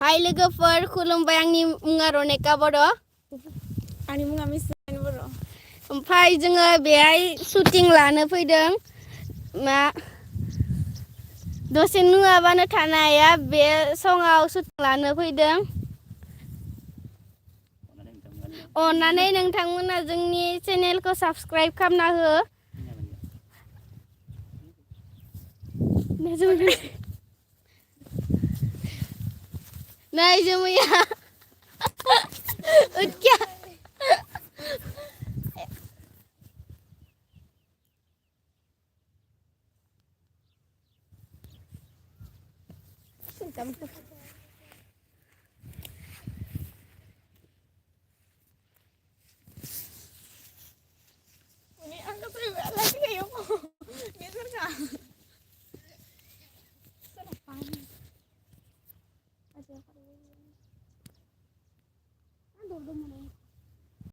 हाय लोगोफोर खुलुमबाय आंनि मुङा रनेका बर' आंनि मुङा मिस्रानि बर'। ओमफ्राय जोङो बेहाय शुटिं लानो फैदों मा दसे नुवाबानो थानो हाया बे सङाव शुटिं लानो फैदों अननानै नोंथांमोना जोंनि चेनेलखौ साबस्क्राइब खालामना हो नै जोमैया उदखिया Ini angkat saya lagi kayak apa? Geser kah? Serapan. Aja kalau. Aduh, udah mulai.